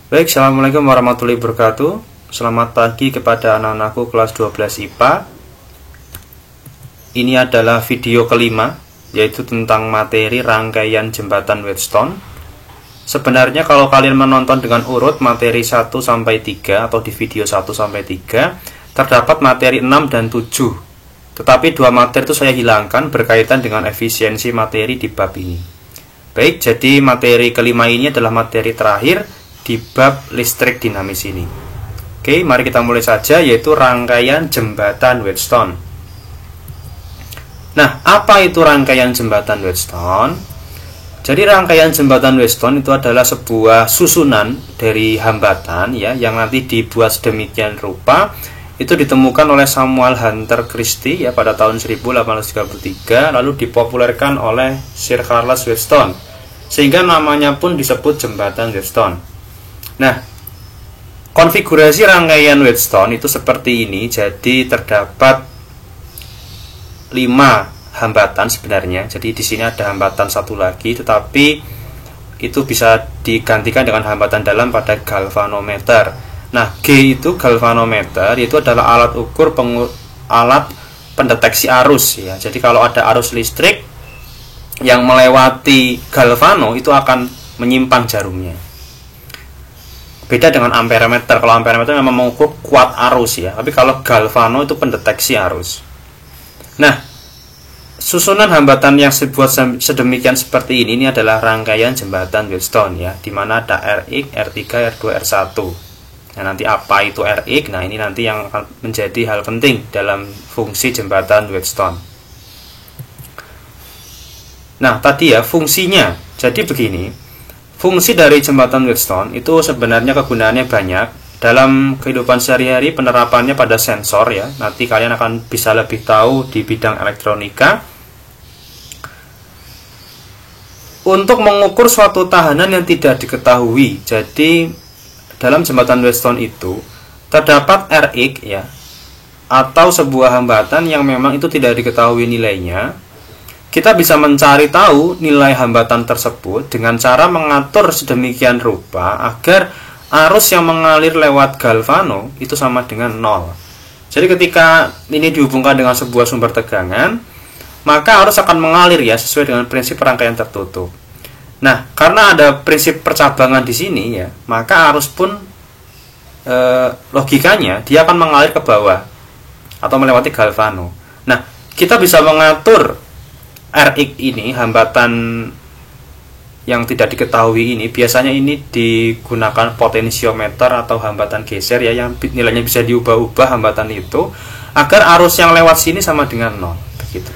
Baik, Assalamualaikum warahmatullahi wabarakatuh. Selamat pagi kepada anak-anakku kelas 12 IPA. Ini adalah video kelima, yaitu tentang materi rangkaian jembatan Wheatstone. Sebenarnya kalau kalian menonton dengan urut materi 1-3 atau di video 1-3, terdapat materi 6 dan 7. Tetapi dua materi itu saya hilangkan berkaitan dengan efisiensi materi di bab ini. Baik, jadi materi kelima ini adalah materi terakhir di bab listrik dinamis ini. Oke, mari kita mulai saja, yaitu rangkaian jembatan Wheatstone. Nah, apa itu rangkaian jembatan Wheatstone? Jadi rangkaian jembatan Wheatstone itu adalah sebuah susunan dari hambatan ya, yang nanti dibuat sedemikian rupa. Itu ditemukan oleh Samuel Hunter Christie ya pada tahun 1833, lalu dipopulerkan oleh Sir Charles Wheatstone, sehingga namanya pun disebut jembatan Wheatstone. Nah, konfigurasi rangkaian Wheatstone itu seperti ini. Jadi terdapat 5 hambatan sebenarnya. Jadi di sini ada hambatan satu lagi, tetapi itu bisa digantikan dengan hambatan dalam pada galvanometer. Nah, G itu galvanometer, itu adalah alat ukur alat pendeteksi arus ya. Jadi kalau ada arus listrik yang melewati galvano, itu akan menyimpan jarumnya. Beda dengan amperemeter. Kalau amperemeter memang mengukur kuat arus ya, tapi kalau galvano itu pendeteksi arus. Nah, susunan hambatan yang dibuat sedemikian seperti ini adalah rangkaian jembatan Wheatstone ya, di mana ada RX, R3, R2, R1. Nah, nanti apa itu RX? Nah, ini nanti yang akan menjadi hal penting dalam fungsi jembatan Wheatstone. Nah, tadi ya fungsinya. Jadi begini. Fungsi dari jembatan Wheatstone itu sebenarnya kegunaannya banyak. Dalam kehidupan sehari-hari penerapannya pada sensor ya. Nanti kalian akan bisa lebih tahu di bidang elektronika. Untuk mengukur suatu tahanan yang tidak diketahui. Jadi dalam jembatan Wheatstone itu terdapat RX ya, atau sebuah hambatan yang memang itu tidak diketahui nilainya. Kita bisa mencari tahu nilai hambatan tersebut dengan cara mengatur sedemikian rupa agar arus yang mengalir lewat galvano itu sama dengan 0. Jadi ketika ini dihubungkan dengan sebuah sumber tegangan, maka arus akan mengalir ya sesuai dengan prinsip rangkaian tertutup. Nah, karena ada prinsip percabangan di sini ya, maka arus pun logikanya dia akan mengalir ke bawah atau melewati galvano. Nah, kita bisa mengatur RX ini, hambatan yang tidak diketahui ini, biasanya ini digunakan potensiometer atau hambatan geser ya, yang nilainya bisa diubah-ubah hambatan itu agar arus yang lewat sini sama dengan 0 begitu.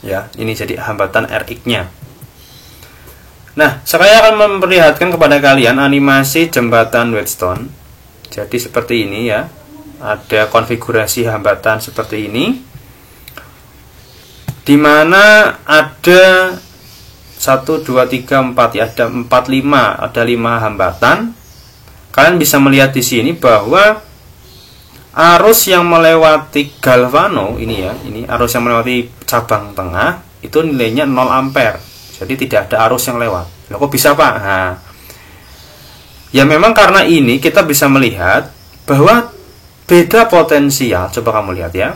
Ya, ini jadi hambatan RX-nya. Nah, saya akan memperlihatkan kepada kalian animasi jembatan Wheatstone. Jadi seperti ini ya. Ada konfigurasi hambatan seperti ini, di mana ada 1, 2, 3, 4 ya, ada 4, 5, ada 5 hambatan. Kalian bisa melihat di sini bahwa arus yang melewati galvano ini ya, ini arus yang melewati cabang tengah itu nilainya 0 ampere. Jadi tidak ada arus yang lewat. Loh, kok bisa Pak? Nah, ya memang karena ini kita bisa melihat bahwa beda potensial. Coba kamu lihat ya,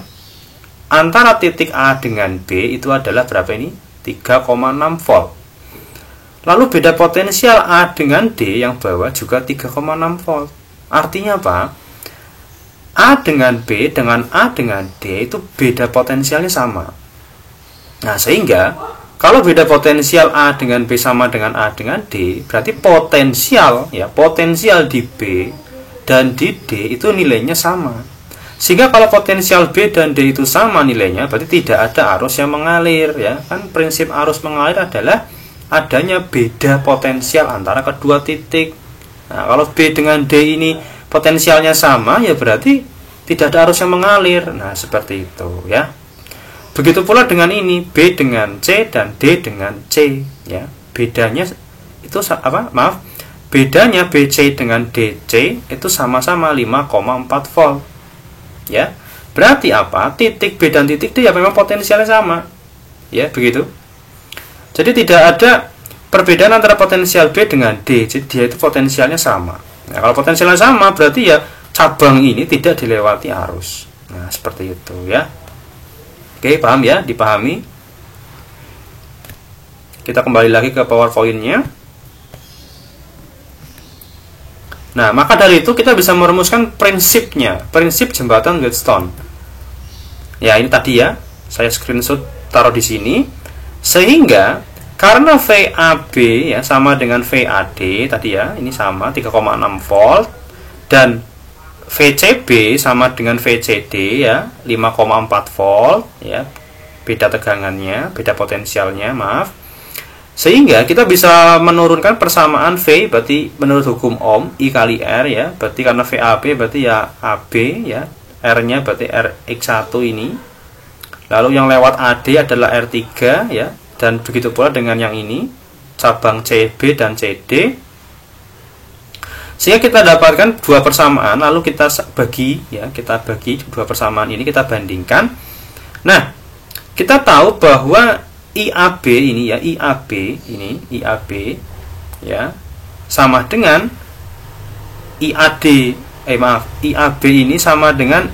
antara titik A dengan B itu adalah berapa ini? 3,6 volt. Lalu beda potensial A dengan D yang bawah juga 3,6 volt. Artinya apa? A dengan B dengan A dengan D itu beda potensialnya sama. Nah, sehingga kalau beda potensial A dengan B sama dengan A dengan D, berarti potensial ya, potensial di B dan di D itu nilainya sama. Sehingga kalau potensial B dan D itu sama nilainya, berarti tidak ada arus yang mengalir ya. Kan prinsip arus mengalir adalah adanya beda potensial antara kedua titik. Nah, kalau B dengan D ini potensialnya sama, ya berarti tidak ada arus yang mengalir. Nah, seperti itu ya. Begitu pula dengan ini, B dengan C dan D dengan C ya. Bedanya itu apa? Maaf. Bedanya BC dengan DC itu sama-sama 5,4 volt. Ya, berarti apa? Titik B dan titik D ya memang potensialnya sama. Ya, begitu. Jadi tidak ada perbedaan antara potensial B dengan D. Jadi dia itu potensialnya sama. Nah, kalau potensialnya sama berarti ya cabang ini tidak dilewati arus. Nah, seperti itu ya. Oke, paham ya? Dipahami? Kita kembali lagi ke PowerPoint-nya. Nah, maka dari itu kita bisa merumuskan prinsipnya, prinsip jembatan Wheatstone. Ya, ini tadi ya, saya screenshot taruh di sini. Sehingga karena VAB ya sama dengan VAD tadi ya, ini sama 3,6 volt, dan VCB sama dengan VCD ya, 5,4 volt ya. Beda tegangannya, beda potensialnya, maaf. Sehingga kita bisa menurunkan persamaan V berarti menurut hukum Ohm I kali R ya. Berarti karena VAB berarti ya AB ya. R-nya berarti RX1 ini. Lalu yang lewat AD adalah R3 ya. Dan begitu pula dengan yang ini, cabang CB dan CD. Sehingga kita dapatkan dua persamaan, lalu kita bagi ya, kita bagi dua persamaan ini, kita bandingkan. Nah, kita tahu bahwa IAB ini ya, IAB ya sama dengan IAD, IAB ini sama dengan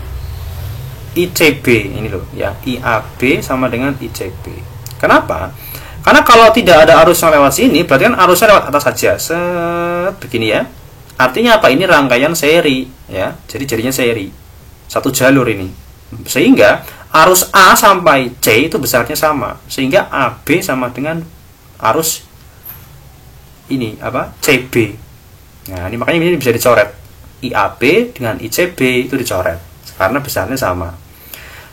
ICB ini loh ya, IAB sama dengan ICB. Kenapa? Karena kalau tidak ada arus yang lewat sini, berarti kan arusnya lewat atas saja, begini ya. Artinya apa? Ini rangkaian seri ya, jadi jadinya seri, satu jalur ini. Sehingga arus A sampai C itu besarnya sama, sehingga AB sama dengan arus ini apa? CB. Nah, ini makanya ini bisa dicoret. IAB dengan ICB itu dicoret karena besarnya sama.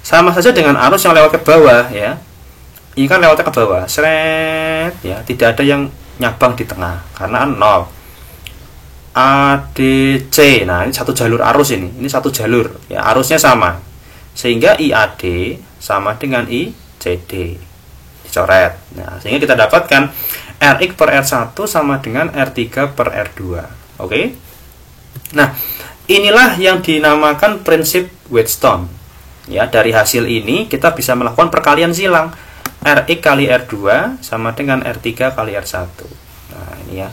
Sama saja dengan arus yang lewat ke bawah ya. Ini kan lewatnya ke bawah, seret ya, tidak ada yang nyabang di tengah karena 0. ADC. Nah, ini satu jalur arus ini satu jalur ya, arusnya sama. Sehingga IAD sama dengan ICD. Dicoret. Nah, sehingga kita dapatkan RX per R1 sama dengan R3 per R2. Oke? Nah, inilah yang dinamakan prinsip Wheatstone. Ya, dari hasil ini kita bisa melakukan perkalian silang. RX kali R2 sama dengan R3 kali R1. Nah, ini ya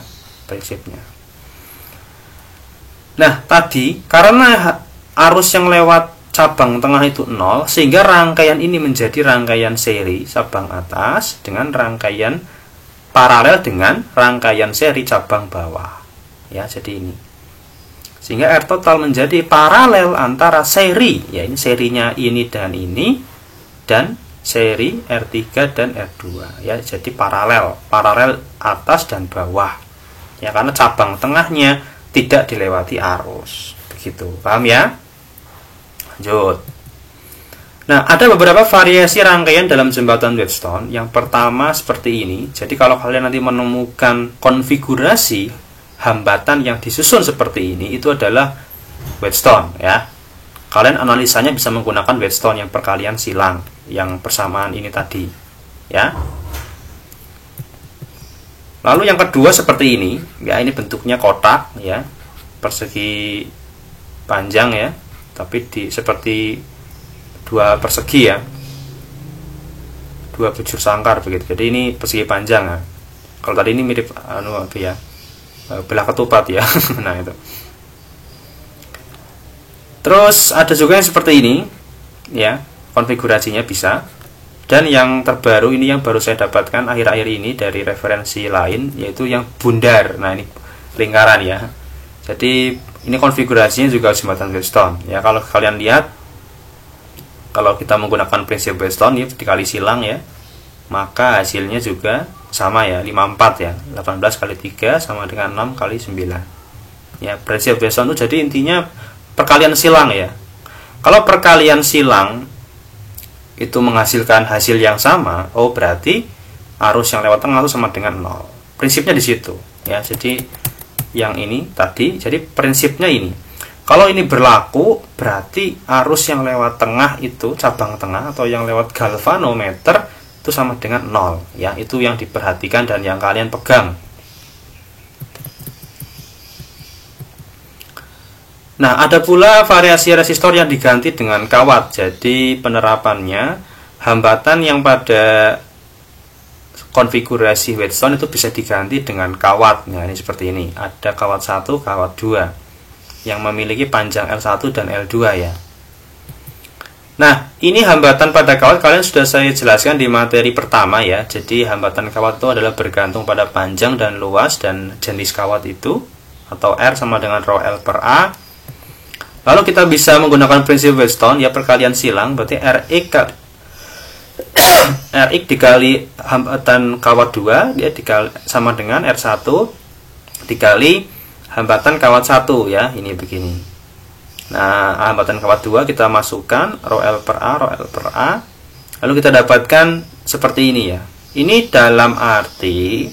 prinsipnya. Nah, tadi karena arus yang lewat cabang tengah itu 0, sehingga rangkaian ini menjadi rangkaian seri cabang atas dengan rangkaian paralel dengan rangkaian seri cabang bawah. Ya, jadi ini. Sehingga R total menjadi paralel antara seri, ya ini serinya ini dan seri R3 dan R2 ya, jadi paralel atas dan bawah ya, karena cabang tengahnya tidak dilewati arus. Begitu, paham ya? Lanjut. Nah, ada beberapa variasi rangkaian dalam jembatan Wheatstone. Yang pertama seperti ini. Jadi kalau kalian nanti menemukan konfigurasi hambatan yang disusun seperti ini, itu adalah Wheatstone ya. Kalian analisanya bisa menggunakan Wheatstone yang perkalian silang, yang persamaan ini tadi ya. Lalu yang kedua seperti ini ya, ini bentuknya kotak ya, persegi panjang ya, tapi seperti dua persegi ya, dua bujur sangkar begitu. Jadi ini persegi panjang ya. Kalau tadi ini mirip ya, belah ketupat ya. Nah, itu. Terus ada juga yang seperti ini ya, konfigurasinya bisa. Dan yang terbaru ini yang baru saya dapatkan akhir-akhir ini dari referensi lain, yaitu yang bundar. Nah, ini lingkaran ya. Jadi ini konfigurasinya juga jembatan Wheatstone ya. Kalau kalian lihat, kalau kita menggunakan prinsip Wheatstone ya, dikali silang ya, maka hasilnya juga sama ya, 54 ya, 18 kali 3 sama dengan 6 kali 9 ya. Prinsip Wheatstone itu jadi intinya perkalian silang ya. Kalau perkalian silang itu menghasilkan hasil yang sama, oh berarti arus yang lewat tengah itu sama dengan 0. Prinsipnya di situ ya. Jadi yang ini tadi, jadi prinsipnya ini. Kalau ini berlaku, berarti arus yang lewat tengah itu, cabang tengah atau yang lewat galvanometer itu sama dengan 0 ya. Itu yang diperhatikan dan yang kalian pegang. Nah, ada pula variasi resistor yang diganti dengan kawat. Jadi penerapannya, hambatan yang pada konfigurasi Wheatstone itu bisa diganti dengan kawat. Nah, ini seperti ini. Ada kawat 1, kawat 2 yang memiliki panjang L1 dan L2 ya. Nah, ini hambatan pada kawat kalian sudah saya jelaskan di materi pertama ya. Jadi hambatan kawat itu adalah bergantung pada panjang dan luas dan jenis kawat itu, atau R sama dengan rho L per A. Lalu kita bisa menggunakan prinsip Wheatstone ya, perkalian silang, berarti Rx dikali hambatan kawat 2 dia dikali sama dengan R1 dikali hambatan kawat 1 ya, ini begini. Nah, hambatan kawat 2 kita masukkan rho L per A, lalu kita dapatkan seperti ini ya. Ini dalam arti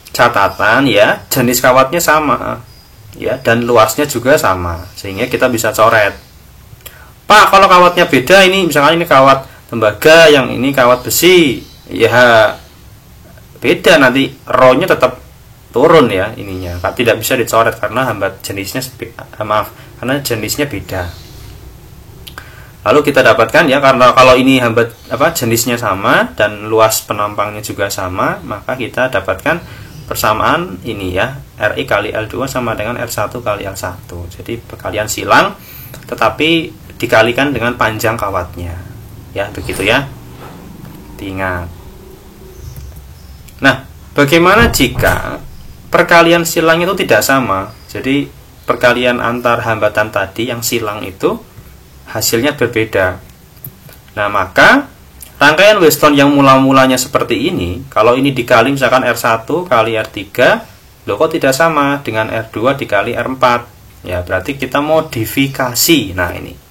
catatan ya, jenis kawatnya sama ya, dan luasnya juga sama, sehingga kita bisa coret. Pak, kalau kawatnya beda, ini misalkan ini kawat tembaga, yang ini kawat besi, ya beda, nanti rho-nya tetap turun ya ininya, tidak bisa dicoret karena karena jenisnya beda. Lalu kita dapatkan ya, karena kalau ini jenisnya sama dan luas penampangnya juga sama, maka kita dapatkan persamaan ini ya, Ri kali L2 sama dengan R1 kali L1. Jadi perkalian silang tetapi dikalikan dengan panjang kawatnya. Ya, begitu ya. Diingat. Nah, bagaimana jika perkalian silang itu tidak sama? Jadi perkalian antar hambatan tadi yang silang itu hasilnya berbeda. Nah, maka rangkaian Wheatstone yang mula-mulanya seperti ini, kalau ini dikali misalkan R1 kali R3, loh kok tidak sama dengan R2 dikali R4? Ya, berarti kita modifikasi. Nah, ini.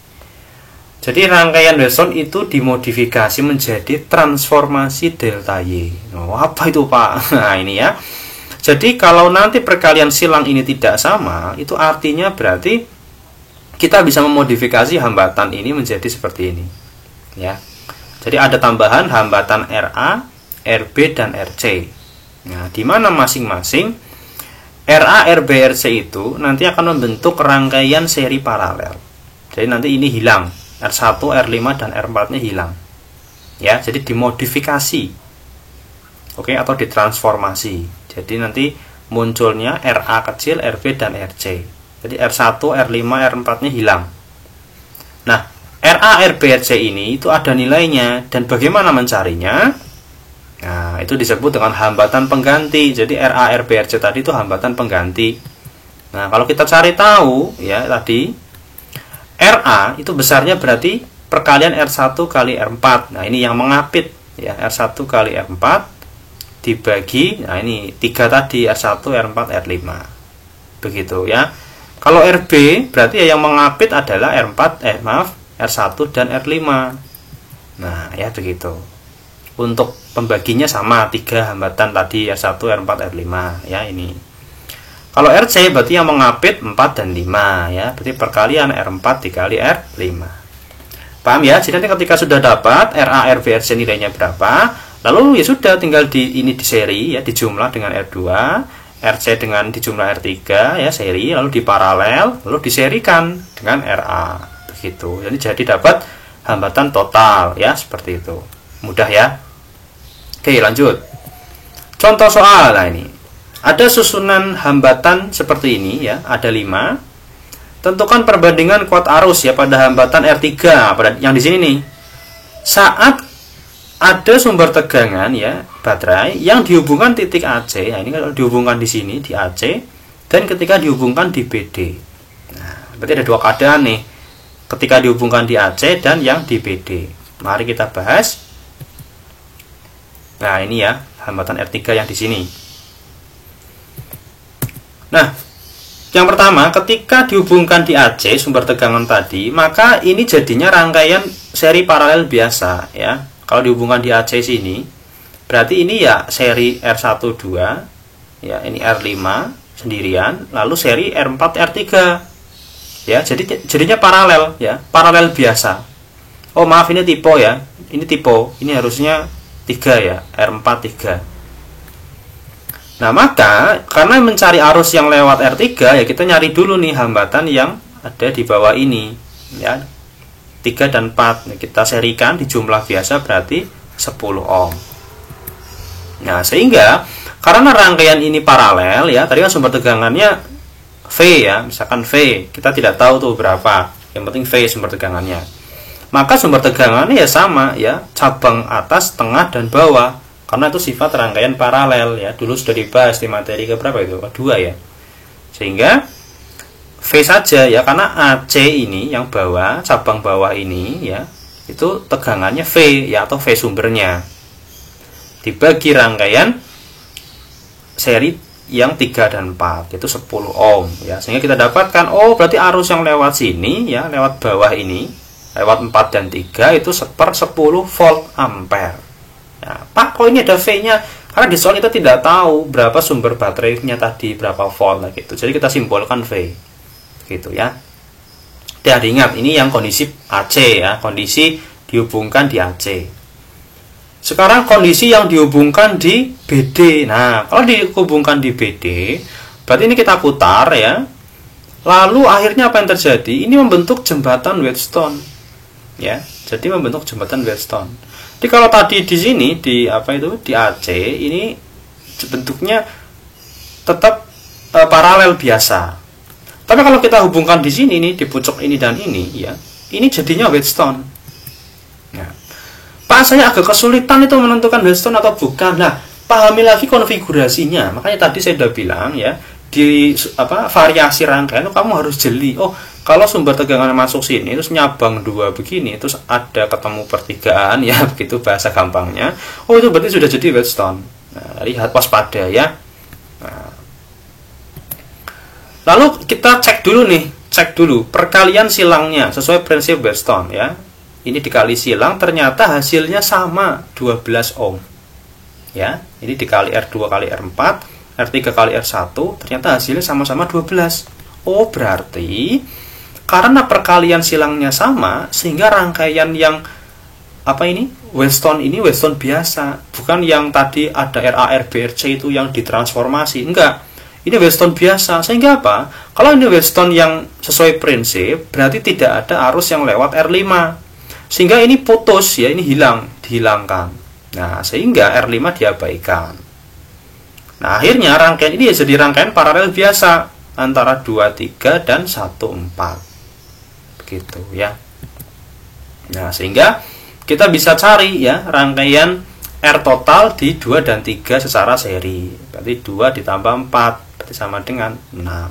Jadi rangkaian Wheatstone itu dimodifikasi menjadi transformasi delta Y. Oh, apa itu Pak? Nah, ini ya. Jadi kalau nanti perkalian silang ini tidak sama, itu artinya berarti kita bisa memodifikasi hambatan ini menjadi seperti ini. Ya. Jadi ada tambahan hambatan RA, RB, dan RC. Nah, di mana masing-masing RA, RB, RC itu nanti akan membentuk rangkaian seri paralel. Jadi nanti ini hilang. R1, R5, dan R4-nya hilang. Ya, jadi dimodifikasi. Oke, atau ditransformasi. Jadi nanti munculnya RA kecil, RB, dan RC. Jadi R1, R5, R4-nya hilang. Nah, RA, RB, RC ini itu ada nilainya, dan bagaimana mencarinya? Nah, itu disebut dengan hambatan pengganti. Jadi RA, RB, RC tadi itu hambatan pengganti. Nah, kalau kita cari tahu ya tadi RA itu besarnya berarti perkalian R1 kali R4. Nah, ini yang mengapit ya, R1 kali R4 dibagi, nah ini 3 tadi, R1, R4, R5. Begitu ya. Kalau RB berarti ya yang mengapit adalah R1 dan R5. Nah, ya begitu. Untuk pembaginya sama, 3 hambatan tadi, R1, R4, R5 ya ini. Kalau RC berarti yang mengapit 4 dan 5 ya. Berarti perkalian R4 dikali R5. Paham ya? Jadi nanti ketika sudah dapat RA, RB, RC nilainya berapa, lalu ya sudah tinggal ini di seri ya, dijumlah dengan R2, RC dengan dijumlah R3 ya, seri, lalu diparalel, lalu diserikan dengan RA. Begitu. Jadi dapat hambatan total ya, seperti itu. Mudah ya. Oke, lanjut. Contoh soal nah ini. Ada susunan hambatan seperti ini ya, ada 5. Tentukan perbandingan kuat arus ya pada hambatan R3, pada yang di sini nih. Saat ada sumber tegangan ya, baterai yang dihubungkan titik AC, nah ini kalau dihubungkan di sini di AC dan ketika dihubungkan di BD. Nah, berarti ada dua keadaan nih. Ketika dihubungkan di AC dan yang di BD. Mari kita bahas. Nah, ini ya, hambatan R3 yang di sini. Nah, yang pertama, ketika dihubungkan di AC sumber tegangan tadi, maka ini jadinya rangkaian seri paralel biasa ya. Kalau dihubungkan di AC sini, berarti ini ya seri R12 ya, ini R5 sendirian, lalu seri R4 R3 ya. Jadinya paralel ya, paralel biasa. Oh, maaf, ini tipe ya. Ini tipe. Ini harusnya 3 ya, R4 3. Nah, maka karena mencari arus yang lewat R3 ya kita nyari dulu nih hambatan yang ada di bawah ini ya. 3 dan 4 kita serikan di jumlah biasa berarti 10 ohm. Nah, sehingga karena rangkaian ini paralel ya, tadi kan sumber tegangannya V ya, misalkan V, kita tidak tahu tuh berapa, yang penting V sumber tegangannya. Maka sumber tegangannya ya sama ya, cabang atas, tengah, dan bawah, karena itu sifat rangkaian paralel ya. Dulu sudah dibahas di materi keberapa itu? Kedua ya. Sehingga V saja ya, karena AC ini yang bawah, cabang bawah ini ya, itu tegangannya V ya, atau V sumbernya, dibagi rangkaian seri yang 3 dan 4, yaitu 10 ohm ya. Sehingga kita dapatkan, oh berarti arus yang lewat sini ya, lewat bawah ini, lewat 4 dan 3 itu 1/10 volt ampere ya. Pak, kok ini ada V nya? Karena di soal kita tidak tahu berapa sumber baterainya tadi, berapa volt gitu. Jadi kita simbolkan V gitu ya. Dan ingat, ini yang kondisi AC ya, kondisi dihubungkan di AC. Sekarang kondisi yang dihubungkan di BD. Nah, kalau dihubungkan di BD, berarti ini kita putar ya. Lalu akhirnya apa yang terjadi? Ini membentuk jembatan Wheatstone. Ya, jadi membentuk jembatan Wheatstone. Jadi kalau tadi di sini di apa itu? Di AC, ini bentuknya tetap paralel biasa. Tapi kalau kita hubungkan di sini nih, di pucuk ini dan ini ya, ini jadinya Wheatstone. Nah, Pak, saya agak kesulitan itu menentukan Wheatstone atau bukan. Nah, pahami lagi konfigurasinya. Makanya tadi saya sudah bilang ya, di variasi rangkaian kamu harus jeli. Oh, kalau sumber tegangan masuk sini terus nyabang 2 begini, terus ada ketemu pertigaan ya, begitu bahasa gampangnya. Oh, itu berarti sudah jadi Wheatstone. Nah, lihat, waspada ya. Nah, lalu kita cek dulu perkalian silangnya sesuai prinsip Wheatstone ya. Ini dikali silang, ternyata hasilnya sama 12 ohm ya. Ini dikali R2 kali R4, R3 kali R1, ternyata hasilnya sama-sama 12. Oh, berarti karena perkalian silangnya sama, sehingga rangkaian yang Wheatstone ini Wheatstone biasa, bukan yang tadi ada RA, RB, RC itu yang ditransformasi. Enggak, ini Wheatstone biasa. Sehingga apa? Kalau ini Wheatstone yang sesuai prinsip, berarti tidak ada arus yang lewat R5, sehingga ini putus ya, ini dihilangkan. Nah, sehingga R5 diabaikan. Nah, akhirnya rangkaian ini jadi rangkaian paralel biasa antara 23 dan 14. Begitu ya. Nah, sehingga kita bisa cari ya rangkaian R total di 2 dan 3 secara seri. Berarti 2 ditambah 4 berarti sama dengan 6.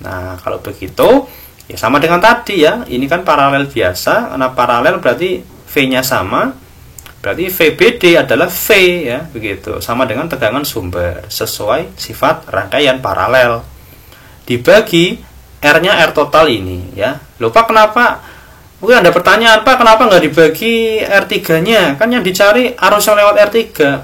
Nah, kalau begitu ya sama dengan tadi ya, ini kan paralel biasa. Karena paralel berarti V-nya sama, berarti VBD adalah V ya, begitu. Sama dengan tegangan sumber sesuai sifat rangkaian paralel. Dibagi R-nya R total ini ya. Lupa kenapa? Mungkin ada pertanyaan, Pak, kenapa nggak dibagi R3-nya? Kan yang dicari arus yang lewat R3.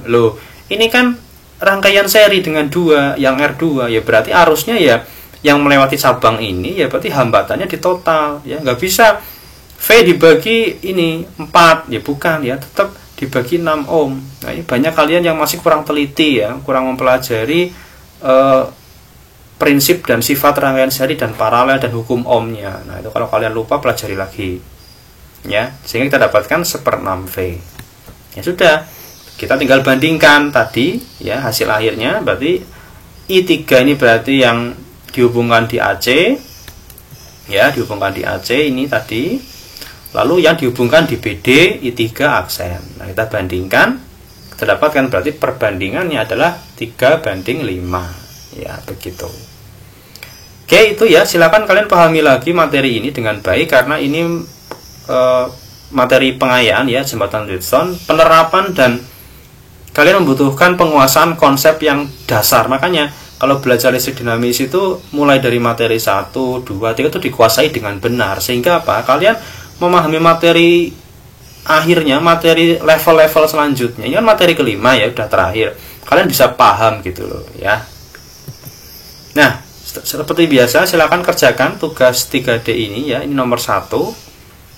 Loh, ini kan rangkaian seri dengan 2, yang R2 ya, berarti arusnya ya yang melewati cabang ini ya, berarti hambatannya di total ya. Nggak bisa V dibagi ini 4 ya, bukan ya, tetap dibagi 6 ohm. Nah, ini banyak kalian yang masih kurang teliti ya, kurang mempelajari prinsip dan sifat rangkaian seri dan paralel dan hukum ohmnya. Nah, itu kalau kalian lupa, pelajari lagi ya, sehingga kita dapatkan 1/6 V. Ya sudah, kita tinggal bandingkan tadi ya, hasil akhirnya berarti I3 ini berarti yang dihubungkan di AC ya, dihubungkan di AC ini tadi. Lalu yang dihubungkan di BD I3 aksen. Nah, kita bandingkan, kita dapatkan berarti perbandingannya adalah 3:5 ya, begitu. Oke, itu ya, silakan kalian pahami lagi materi ini dengan baik, karena ini materi pengayaan ya, jembatan Wheatstone, penerapan, dan kalian membutuhkan penguasaan konsep yang dasar. Makanya kalau belajar listrik dinamis itu mulai dari materi 1, 2, 3 itu dikuasai dengan benar, sehingga apa? Kalian memahami materi akhirnya, materi level-level selanjutnya. Ini kan materi kelima ya, udah terakhir. Kalian bisa paham gitu loh ya. Nah, seperti biasa silakan kerjakan tugas 3D ini ya. Ini nomor 1.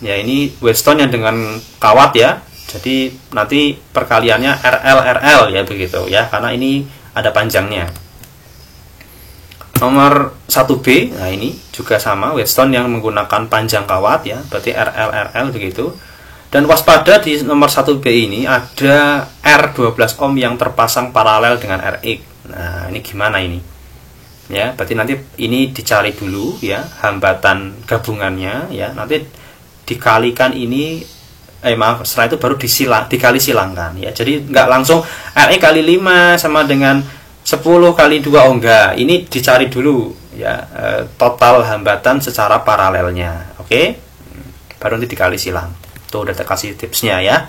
Ya, ini Wheatstone yang dengan kawat ya. Jadi nanti perkaliannya RL ya, begitu ya, karena ini ada panjangnya. Nomor 1B, nah ini juga sama, Wheatstone yang menggunakan panjang kawat ya, berarti RL begitu. Dan waspada di nomor 1B ini ada R12 ohm yang terpasang paralel dengan RX. Nah, ini gimana ini? Ya, berarti nanti ini dicari dulu ya hambatan gabungannya ya. Nanti dikalikan ini setelah itu baru dikali silangkan ya. Jadi nggak langsung RX kali 5 sama dengan 10 kali 2, oh enggak. Ini dicari dulu ya total hambatan secara paralelnya. Oke? Baru nanti dikali silang. Tuh udah kasih tipsnya ya.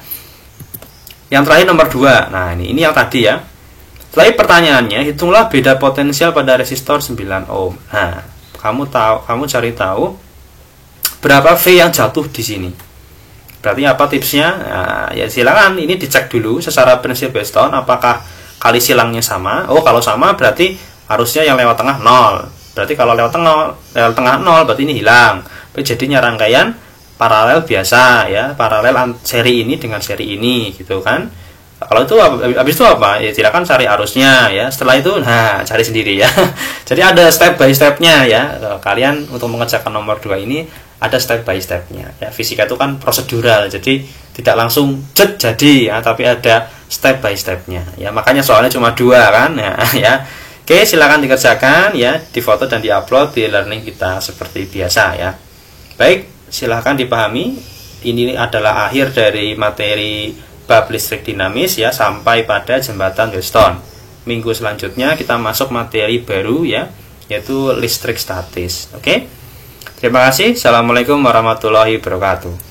Yang terakhir nomor 2. Nah, ini yang tadi ya. Setelah pertanyaannya, hitunglah beda potensial pada resistor 9 ohm. Nah, kamu cari tahu berapa V yang jatuh di sini. Berarti apa tipsnya? Nah, ya silakan ini dicek dulu secara prinsip Weston apakah kali silangnya sama. Oh, kalau sama berarti harusnya yang lewat tengah 0. Berarti kalau lewat tengah 0 berarti ini hilang. Berarti jadinya rangkaian paralel biasa ya, paralel seri ini dengan seri ini gitu kan. Kalau itu habis itu apa? Ya silakan cari arusnya ya. Setelah itu cari sendiri ya. Jadi ada step by stepnya ya. Kalian untuk mengerjakan nomor 2 ini ada step by stepnya ya. Fisika itu kan prosedural. Jadi tidak langsung jadi ya, tapi ada step by stepnya ya. Makanya soalnya cuma 2 kan ya. Oke, silakan dikerjakan ya, difoto dan diupload di learning kita seperti biasa ya. Baik, silahkan dipahami. Ini adalah akhir dari materi bab listrik dinamis ya, sampai pada jembatan Weston. Minggu selanjutnya kita masuk materi baru ya, yaitu listrik statis. Oke. Terima kasih. Assalamualaikum warahmatullahi wabarakatuh.